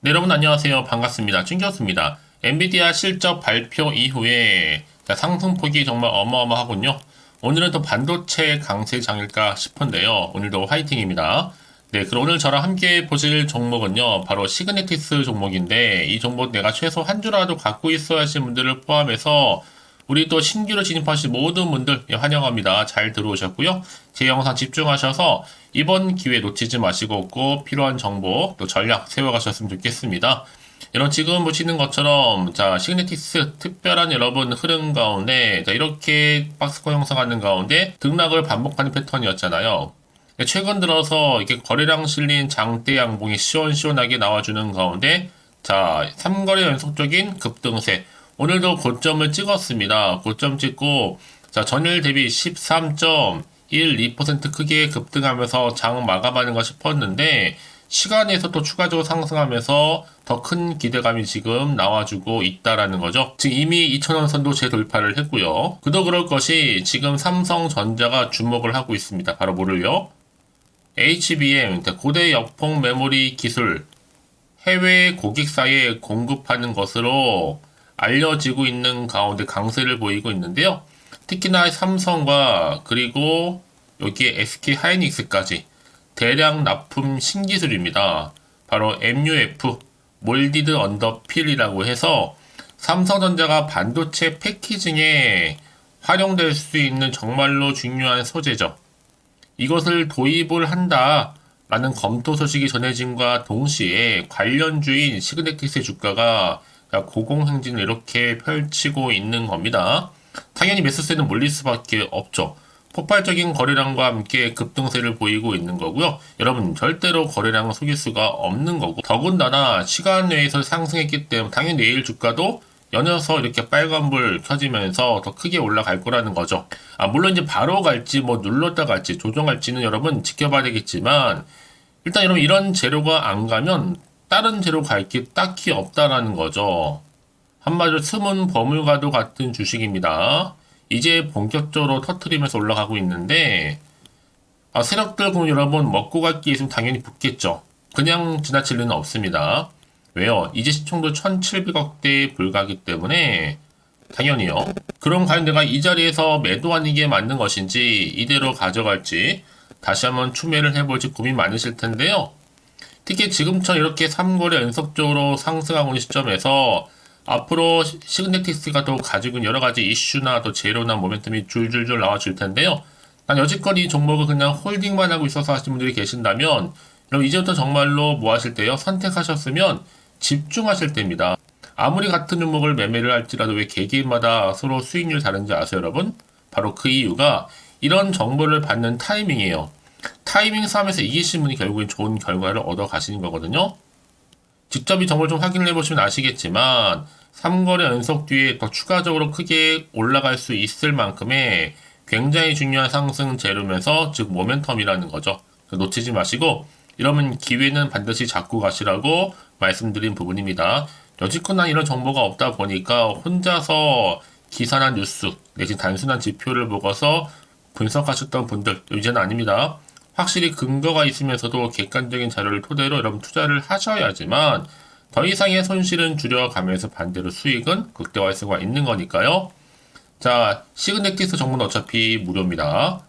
네, 여러분 안녕하세요. 반갑습니다. 찐교수입니다. 엔비디아 실적 발표 이후에 상승폭이 정말 어마어마하군요. 오늘은 또 반도체 강세장일까 싶은데요. 오늘도 화이팅입니다. 네, 그럼 오늘 저랑 함께 보실 종목은요. 바로 시그네티스 종목인데 이 종목 내가 최소 한 주라도 갖고 있어야 하시는 분들을 포함해서 우리 또 신규로 진입하신 모든 분들 환영합니다. 잘 들어오셨고요. 제 영상 집중하셔서 이번 기회 놓치지 마시고 꼭 필요한 정보 또 전략 세워가셨으면 좋겠습니다. 이런 지금 보시는 것처럼 시그네티스 특별한 여러분 흐름 가운데 이렇게 박스권 형성하는 가운데 등락을 반복하는 패턴이었잖아요. 최근 들어서 이렇게 거래량 실린 장대 양봉이 시원시원하게 나와주는 가운데 3거래 연속적인 급등세. 오늘도 고점을 찍었습니다. 고점 찍고 전일 대비 13.12% 크게 급등하면서 장 마감하는가 싶었는데 시간에서 또 추가적으로 상승하면서 더 큰 기대감이 지금 나와주고 있다라는 거죠. 지금 이미 2,000원 선도 재돌파를 했고요. 그도 그럴 것이 지금 삼성전자가 주목을 하고 있습니다. 바로 뭐를요? HBM, 고대 역폭 메모리 기술, 해외 고객사에 공급하는 것으로 알려지고 있는 가운데 강세를 보이고 있는데요. 특히나 삼성과 그리고 여기에 SK 하이닉스까지 대량 납품 신기술입니다. 바로 MUF, 몰디드 언더 필이라고 해서 삼성전자가 반도체 패키징에 활용될 수 있는 정말로 중요한 소재죠. 이것을 도입을 한다라는 검토 소식이 전해짐과 동시에 관련주인 시그네티스의 주가가 고공행진을 이렇게 펼치고 있는 겁니다. 당연히 매수세는 몰릴 수밖에 없죠. 폭발적인 거래량과 함께 급등세를 보이고 있는 거고요. 여러분 절대로 거래량을 속일 수가 없는 거고 더군다나 시간 내에서 상승했기 때문에 당연히 내일 주가도 연이어서 이렇게 빨간불 켜지면서 더 크게 올라갈 거라는 거죠. 물론 이제 바로 갈지 눌렀다 갈지 조정할지는 여러분 지켜봐야 되겠지만 일단 여러분 이런 재료가 안 가면 다른 재료 갈 게 딱히 없다라는 거죠. 한마디로 숨은 버물과도 같은 주식입니다. 이제 본격적으로 터트리면서 올라가고 있는데 세력들 그럼 여러분 먹고 갈 게 있으면 당연히 붙겠죠. 그냥 지나칠 리는 없습니다. 왜요? 이제 시총도 1,700억대에 불과하기 때문에 당연히요. 그럼 과연 내가 이 자리에서 매도하는 게 맞는 것인지 이대로 가져갈지 다시 한번 추매를 해볼지 고민 많으실 텐데요. 특히 지금처럼 이렇게 3거래 연속적으로 상승하고 있는 시점에서 앞으로 시그네티스가 또 가지고 있는 여러 가지 이슈나 또 재료나 모멘텀이 줄줄줄 나와줄 텐데요. 난 여지껏 이 종목을 그냥 홀딩만 하고 있어서 하시는 분들이 계신다면 그럼 이제부터 정말로 뭐 하실 때요? 선택하셨으면 집중하실 때입니다. 아무리 같은 종목을 매매를 할지라도 왜 개개인마다 서로 수익률 다른지 아세요, 여러분? 바로 그 이유가 이런 정보를 받는 타이밍이에요. 타이밍 싸움에서 이기신 분이 결국엔 좋은 결과를 얻어 가시는 거거든요. 직접 이 정보를 좀 확인을 해보시면 아시겠지만 3거래 연속 뒤에 더 추가적으로 크게 올라갈 수 있을 만큼의 굉장히 중요한 상승 재료면서 즉 모멘텀이라는 거죠. 놓치지 마시고 이러면 기회는 반드시 잡고 가시라고 말씀드린 부분입니다. 여지껏 난 이런 정보가 없다 보니까 혼자서 기사나 뉴스 내지 단순한 지표를 보고서 분석하셨던 분들 이제는 아닙니다. 확실히 근거가 있으면서도 객관적인 자료를 토대로 여러분 투자를 하셔야지만 더 이상의 손실은 줄여가면서 반대로 수익은 극대화할 수가 있는 거니까요. 시그네티스 정보는 어차피 무료입니다.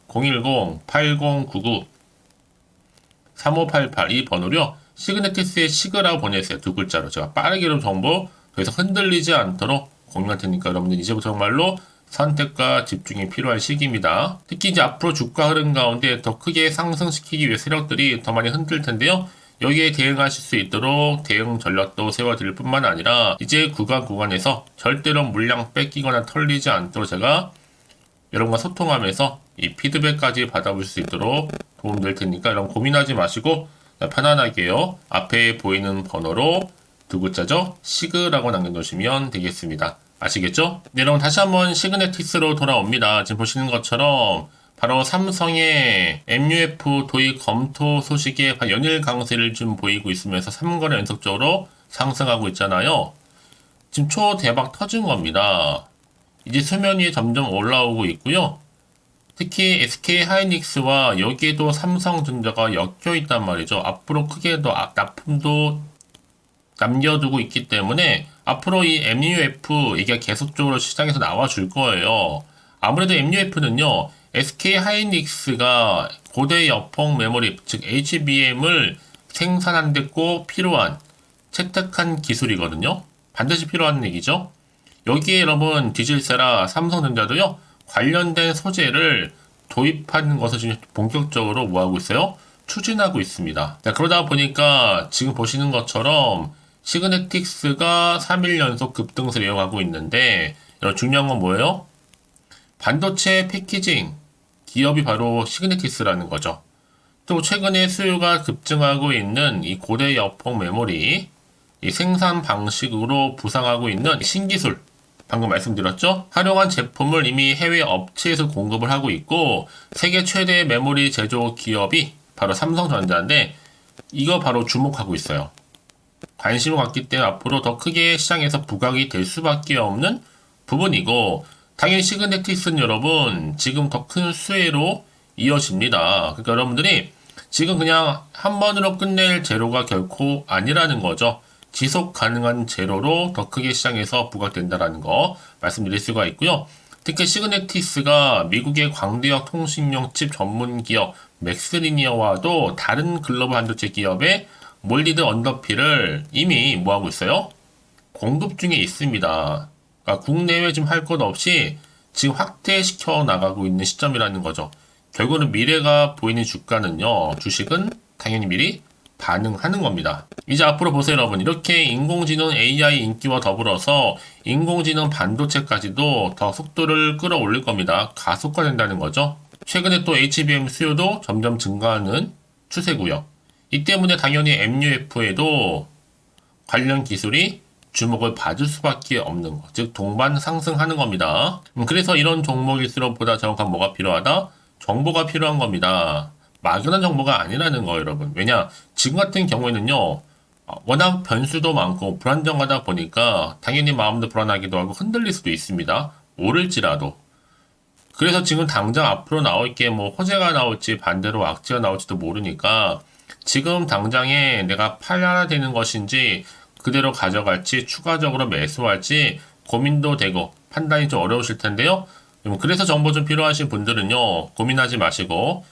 010-8099-3588 이 번호로요. 시그네티스의 시그라고 보내세요. 두 글자로 제가 빠르게 좀 정보 더 이상 흔들리지 않도록 공유할 테니까 여러분들 이제부터 정말로 선택과 집중이 필요한 시기입니다. 특히 이제 앞으로 주가 흐름 가운데 더 크게 상승시키기 위해 세력들이 더 많이 흔들 텐데요. 여기에 대응하실 수 있도록 대응 전략도 세워드릴 뿐만 아니라 이제 구간에서 절대로 물량 뺏기거나 털리지 않도록 제가 여러분과 소통하면서 이 피드백까지 받아볼 수 있도록 도움될 테니까 여러분 고민하지 마시고 편안하게요. 앞에 보이는 번호로 두 글자죠. 시그라고 남겨놓으시면 되겠습니다. 아시겠죠? 네, 여러분 다시 한번 시그네티스로 돌아옵니다. 지금 보시는 것처럼 바로 삼성의 MUF 도입 검토 소식에 연일 강세를 좀 보이고 있으면서 3거래 연속적으로 상승하고 있잖아요. 지금 초대박 터진 겁니다. 이제 수면 위에 점점 올라오고 있고요. 특히 SK 하이닉스와 여기에도 삼성전자가 엮여 있단 말이죠. 앞으로 크게 더 납품도 남겨두고 있기 때문에 앞으로 이 MUF 이게 계속적으로 시장에서 나와줄 거예요. 아무래도 MUF는요, SK 하이닉스가 고대 여폭 메모리, 즉 HBM을 생산하는 데 꼭 필요한 채택한 기술이거든요. 반드시 필요한 얘기죠. 여기에 여러분 디질세라 삼성전자도요, 관련된 소재를 도입하는 것을 지금 본격적으로 뭐하고 있어요? 추진하고 있습니다. 자, 그러다 보니까 지금 보시는 것처럼 시그네틱스가 3일 연속 급등세를 이어가고 있는데, 여러분 중요한 건 뭐예요? 반도체 패키징 기업이 바로 시그네틱스라는 거죠. 또 최근에 수요가 급증하고 있는 이 고대 여폭 메모리, 이 생산 방식으로 부상하고 있는 신기술, 방금 말씀드렸죠? 활용한 제품을 이미 해외 업체에서 공급을 하고 있고, 세계 최대 메모리 제조 기업이 바로 삼성전자인데, 이거 바로 주목하고 있어요. 관심을 갖기 때문에 앞으로 더 크게 시장에서 부각이 될 수밖에 없는 부분이고, 당연히 시그네틱스는 여러분 지금 더 큰 수혜로 이어집니다. 그러니까 여러분들이 지금 그냥 한 번으로 끝낼 재료가 결코 아니라는 거죠. 지속 가능한 재료로 더 크게 시장에서 부각된다라는 거 말씀드릴 수가 있고요. 특히 시그네틱스가 미국의 광대역 통신용 칩 전문 기업 맥스리니어와도 다른 글로벌 반도체 기업의 몰디드 언더필을 이미 뭐하고 있어요? 공급 중에 있습니다. 그러니까 국내외 지금 할 것 없이 지금 확대시켜 나가고 있는 시점이라는 거죠. 결국은 미래가 보이는 주가는요, 주식은 당연히 미리 반응하는 겁니다. 이제 앞으로 보세요, 여러분. 이렇게 인공지능 AI 인기와 더불어서 인공지능 반도체까지도 더 속도를 끌어올릴 겁니다. 가속화된다는 거죠. 최근에 또 HBM 수요도 점점 증가하는 추세고요. 이 때문에 당연히 MUF에도 관련 기술이 주목을 받을 수밖에 없는 것, 즉 동반 상승하는 겁니다. 그래서 이런 종목일수록 보다 정확한 뭐가 필요하다? 정보가 필요한 겁니다. 막연한 정보가 아니라는 거예요, 여러분. 왜냐, 지금 같은 경우에는요, 워낙 변수도 많고 불안정하다 보니까 당연히 마음도 불안하기도 하고 흔들릴 수도 있습니다. 오를지라도. 그래서 지금 당장 앞으로 나올 게 뭐 호재가 나올지 반대로 악재가 나올지도 모르니까 지금 당장에 내가 팔아야 되는 것인지 그대로 가져갈지 추가적으로 매수할지 고민도 되고 판단이 좀 어려우실 텐데요. 그래서 정보 좀 필요하신 분들은요, 고민하지 마시고,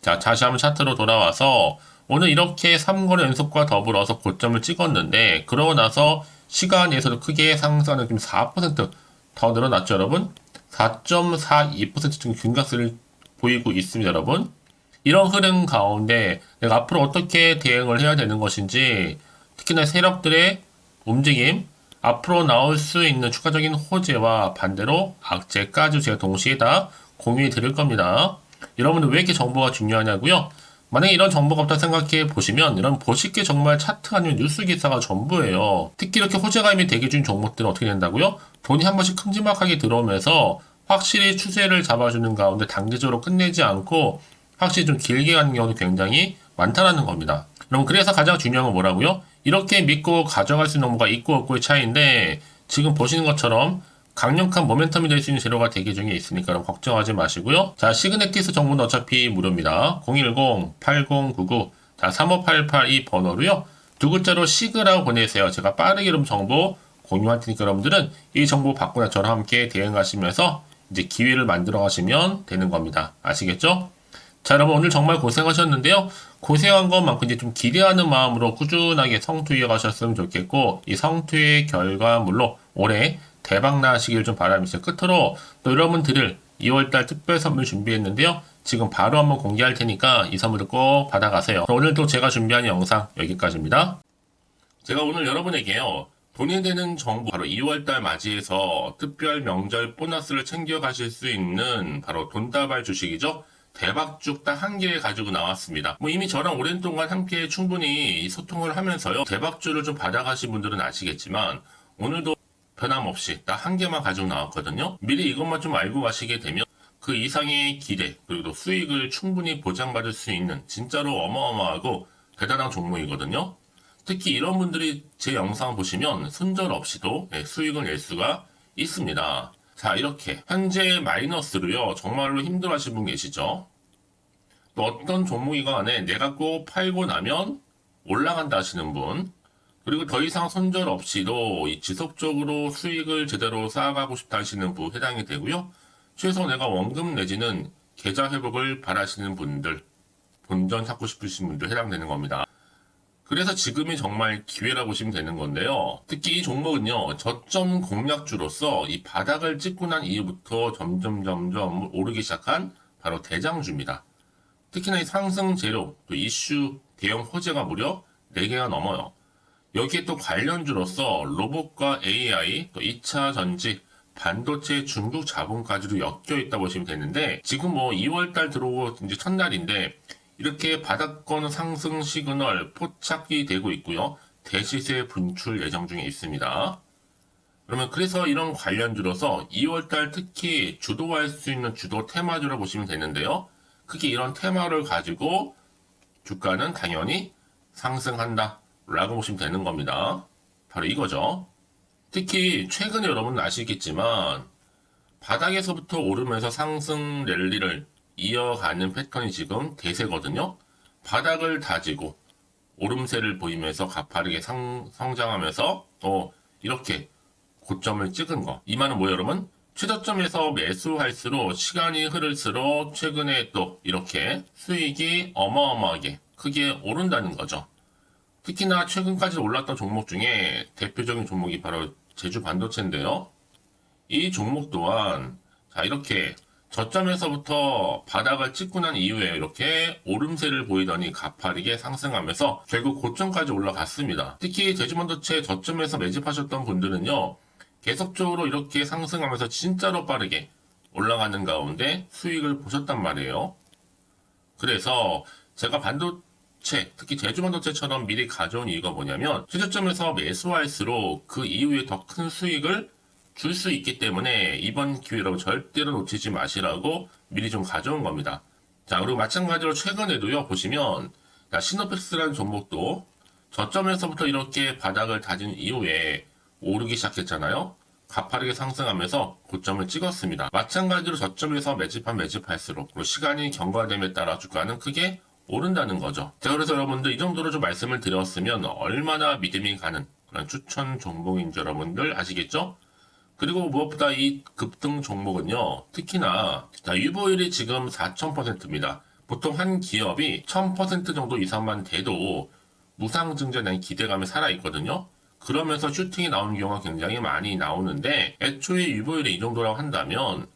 자, 다시 한번 차트로 돌아와서 오늘 이렇게 3거래 연속과 더불어서 고점을 찍었는데, 그러고 나서 시간에서도 크게 상승하는 지금 4% 더 늘어났죠, 여러분? 4.42% 지금 균각수를 보이고 있습니다, 여러분. 이런 흐름 가운데 내가 앞으로 어떻게 대응을 해야 되는 것인지, 특히나 세력들의 움직임, 앞으로 나올 수 있는 추가적인 호재와 반대로 악재까지 제가 동시에 다 공유해 드릴 겁니다. 여러분들 왜 이렇게 정보가 중요하냐고요? 만약에 이런 정보가 없다 생각해 보시면 이런 보실 게 정말 차트 아니면 뉴스 기사가 전부예요. 특히 이렇게 호재가 이미 대기 중인 종목들은 어떻게 된다고요? 돈이 한 번씩 큼지막하게 들어오면서 확실히 추세를 잡아주는 가운데 단계적으로 끝내지 않고 확실히 좀 길게 가는 경우도 굉장히 많다는 겁니다. 여러분, 그래서 가장 중요한 건 뭐라고요? 이렇게 믿고 가져갈 수 있는 정보가 있고 없고의 차이인데, 지금 보시는 것처럼 강력한 모멘텀이 될 수 있는 재료가 대기 중에 있으니까 여러분 걱정하지 마시고요. 자, 시그네틱스 정보는 어차피 무료입니다. 010-8099 3588 이 번호로요, 두 글자로 시그라고 보내세요. 제가 빠르게 여러분 정보 공유할 테니까 여러분들은 이 정보 받고 저랑 함께 대응하시면서 이제 기회를 만들어 가시면 되는 겁니다. 아시겠죠? 자, 여러분 오늘 정말 고생하셨는데요. 고생한 것만큼 이제 좀 기대하는 마음으로 꾸준하게 성투 이어가셨으면 좋겠고, 이 성투의 결과물로 올해 대박 나시길 좀 바라면서 끝으로 또 여러분들을 2월달 특별 선물 준비했는데요. 지금 바로 한번 공개할 테니까 이 선물을 꼭 받아가세요. 오늘도 제가 준비한 영상 여기까지입니다. 제가 오늘 여러분에게요, 돈이 되는 정보, 바로 2월달 맞이해서 특별 명절 보너스를 챙겨가실 수 있는 바로 돈다발 주식이죠. 대박죽 딱 한 개 가지고 나왔습니다. 뭐 이미 저랑 오랜 동안 함께 충분히 소통을 하면서요, 대박주를 좀 받아가신 분들은 아시겠지만 오늘도 변함없이 딱 한 개만 가지고 나왔거든요. 미리 이것만 좀 알고 가시게 되면 그 이상의 기대 그리고 또 수익을 충분히 보장받을 수 있는 진짜로 어마어마하고 대단한 종목이거든요. 특히 이런 분들이 제 영상 보시면 손절 없이도 수익을 낼 수가 있습니다. 자, 이렇게 현재 마이너스로요, 정말로 힘들어하시는 분 계시죠? 또 어떤 종목이건 간에 내가 꼭 팔고 나면 올라간다 하시는 분, 그리고 더 이상 손절 없이도 이 지속적으로 수익을 제대로 쌓아가고 싶다 하시는 분 해당이 되고요. 최소 내가 원금 내지는 계좌 회복을 바라시는 분들, 본전 찾고 싶으신 분들 해당되는 겁니다. 그래서 지금이 정말 기회라고 보시면 되는 건데요. 특히 이 종목은요, 저점 공략주로서 이 바닥을 찍고 난 이후부터 점점 오르기 시작한 바로 대장주입니다. 특히나 이 상승 재료, 또 이슈, 대형 호재가 무려 4개가 넘어요. 여기에 또 관련주로서 로봇과 AI, 또 2차 전지, 반도체 중국 자본까지도 엮여 있다 보시면 되는데, 지금 뭐 2월달 들어오고 이제 첫날인데, 이렇게 바닥권 상승 시그널 포착이 되고 있고요. 대시세 분출 예정 중에 있습니다. 그러면 그래서 이런 관련주로서 2월달 특히 주도할 수 있는 주도 테마주로 보시면 되는데요. 크게 이런 테마를 가지고 주가는 당연히 상승한다 라고 보시면 되는 겁니다. 바로 이거죠. 특히 최근에 여러분 아시겠지만 바닥에서부터 오르면서 상승 랠리를 이어가는 패턴이 지금 대세거든요. 바닥을 다지고 오름세를 보이면서 가파르게 성장하면서 또 이렇게 고점을 찍은 거. 이 말은 뭐예요, 여러분? 최저점에서 매수할수록 시간이 흐를수록 최근에 또 이렇게 수익이 어마어마하게 크게 오른다는 거죠. 특히나 최근까지 올랐던 종목 중에 대표적인 종목이 바로 제주 반도체인데요. 이 종목 또한 자 이렇게 저점에서부터 바닥을 찍고 난 이후에 이렇게 오름세를 보이더니 가파르게 상승하면서 결국 고점까지 올라갔습니다. 특히 제주반도체 저점에서 매집하셨던 분들은요. 계속적으로 이렇게 상승하면서 진짜로 빠르게 올라가는 가운데 수익을 보셨단 말이에요. 그래서 제가 반도체, 특히 제주반도체처럼 미리 가져온 이유가 뭐냐면 최저점에서 매수할수록 그 이후에 더 큰 수익을 줄 수 있기 때문에 이번 기회로 절대로 놓치지 마시라고 미리 좀 가져온 겁니다. 자, 그리고 마찬가지로 최근에도요, 보시면, 시노펙스라는 종목도 저점에서부터 이렇게 바닥을 다진 이후에 오르기 시작했잖아요. 가파르게 상승하면서 고점을 찍었습니다. 마찬가지로 저점에서 매집할수록 시간이 경과됨에 따라 주가는 크게 오른다는 거죠. 자, 그래서 여러분들 이 정도로 좀 말씀을 드렸으면 얼마나 믿음이 가는 그런 추천 종목인지 여러분들 아시겠죠? 그리고 무엇보다 이 급등 종목은요, 특히나, 유보율이 지금 4000%입니다. 보통 한 기업이 1000% 정도 이상만 돼도 무상증자에 대한 기대감이 살아있거든요. 그러면서 슈팅이 나오는 경우가 굉장히 많이 나오는데, 애초에 유보율이 이 정도라고 한다면,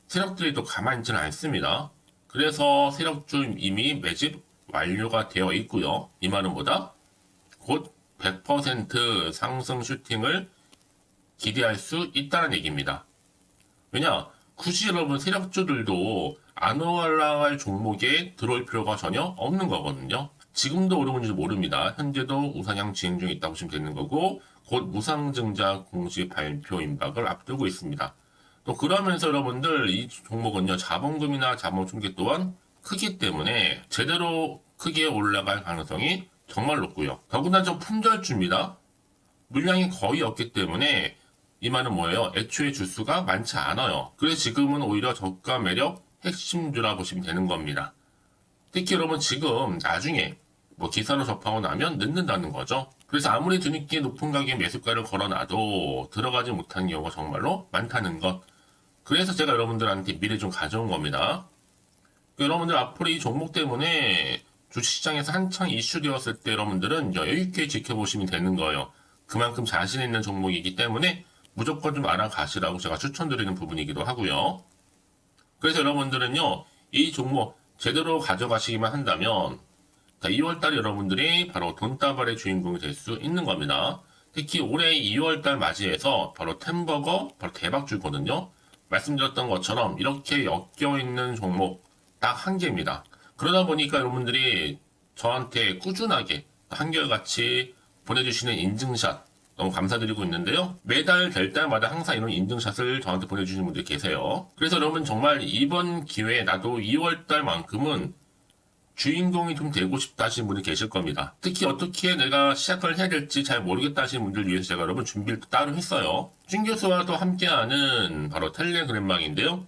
세력들이 또 가만히 있지는 않습니다. 그래서 세력주 이미 매집 완료가 되어 있고요. 이 말은 뭐다? 곧 100% 상승 슈팅을 기대할 수 있다는 얘기입니다. 왜냐? 굳이 여러분 세력주들도 안 올라갈 종목에 들어올 필요가 전혀 없는 거거든요. 지금도 오르는지 모릅니다. 현재도 우상향 진행 중에 있다고 보시면 되는 거고 곧 무상증자 공시 발표 임박을 앞두고 있습니다. 또 그러면서 여러분들 이 종목은요. 자본금이나 자본 충격 또한 크기 때문에 제대로 크게 올라갈 가능성이 정말 높고요. 더구나 좀 품절주입니다. 물량이 거의 없기 때문에 이 말은 뭐예요? 애초에 주수가 많지 않아요. 그래서 지금은 오히려 저가 매력 핵심주라 보시면 되는 겁니다. 특히 여러분 지금 나중에 기사로 접하고 나면 늦는다는 거죠. 그래서 아무리 뒤늦게 높은 가격에 매수가를 걸어놔도 들어가지 못하는 경우가 정말로 많다는 것. 그래서 제가 여러분들한테 미리 좀 가져온 겁니다. 여러분들 앞으로 이 종목 때문에 주식시장에서 한창 이슈되었을 때 여러분들은 여유있게 지켜보시면 되는 거예요. 그만큼 자신 있는 종목이기 때문에 무조건 좀 알아가시라고 제가 추천드리는 부분이기도 하고요. 그래서 여러분들은요, 이 종목 제대로 가져가시기만 한다면 2월달에 여러분들이 바로 돈다발의 주인공이 될 수 있는 겁니다. 특히 올해 2월달 맞이해서 바로 템버거 바로 대박주거든요. 말씀드렸던 것처럼 이렇게 엮여있는 종목 딱 한 개입니다. 그러다 보니까 여러분들이 저한테 꾸준하게 한결같이 보내주시는 인증샷 너무 감사드리고 있는데요. 매달 될 때마다 항상 이런 인증샷을 저한테 보내주시는 분들이 계세요. 그래서 여러분 정말 이번 기회에 나도 2월달만큼은 주인공이 좀 되고 싶다 하시는 분이 계실 겁니다. 특히 어떻게 내가 시작을 해야 될지 잘 모르겠다 하시는 분들 위해서 제가 여러분 준비를 따로 했어요. 준 교수와도 함께하는 바로 텔레그램망인데요.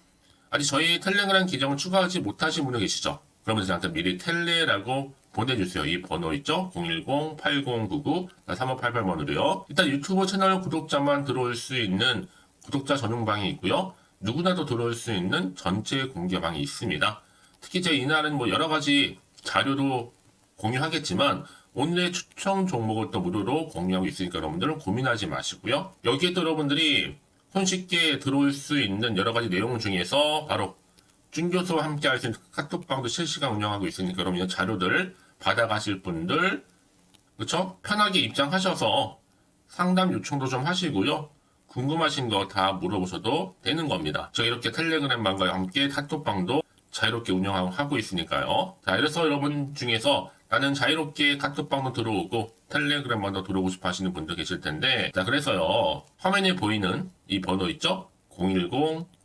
아직 저희 텔레그램 계정을 추가하지 못하신 분이 계시죠? 그러면 저한테 미리 텔레라고 보내주세요. 이 번호 있죠? 010-8099-3588번으로요. 일단 유튜브 채널 구독자만 들어올 수 있는 구독자 전용방이 있고요. 누구나도 들어올 수 있는 전체 공개방이 있습니다. 특히 제 이날은 뭐 여러 가지 자료도 공유하겠지만 오늘의 추천 종목을 또 무료로 공유하고 있으니까 여러분들은 고민하지 마시고요. 여기에 또 여러분들이 손쉽게 들어올 수 있는 여러 가지 내용 중에서 바로 준교수와 함께 할 수 있는 카톡방도 실시간 운영하고 있으니까 여러분 이 자료들 받아가실 분들 그쵸? 편하게 입장하셔서 상담 요청도 좀 하시고요. 궁금하신 거 다 물어보셔도 되는 겁니다. 제가 이렇게 텔레그램방과 함께 카톡방도 자유롭게 운영하고 있으니까요. 자, 그래서 여러분 중에서 나는 자유롭게 카톡방도 들어오고 텔레그램방도 들어오고 싶어 하시는 분들 계실 텐데, 자, 그래서요. 화면에 보이는 이 번호 있죠?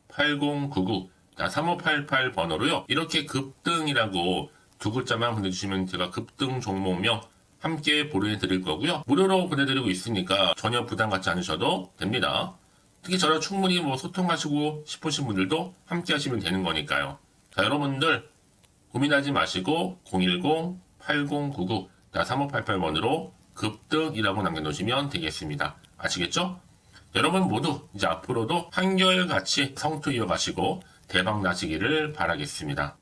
010-8099-3588 번호로요. 이렇게 급등이라고 두 글자만 보내주시면 제가 급등 종목명 함께 보내드릴 거고요. 무료로 보내드리고 있으니까 전혀 부담 갖지 않으셔도 됩니다. 특히 저랑 충분히 뭐 소통하시고 싶으신 분들도 함께 하시면 되는 거니까요. 자, 여러분들 고민하지 마시고 010-8099-3588번으로 급등이라고 남겨놓으시면 되겠습니다. 아시겠죠? 여러분 모두 이제 앞으로도 한결같이 성투 이어가시고 대박 나시기를 바라겠습니다.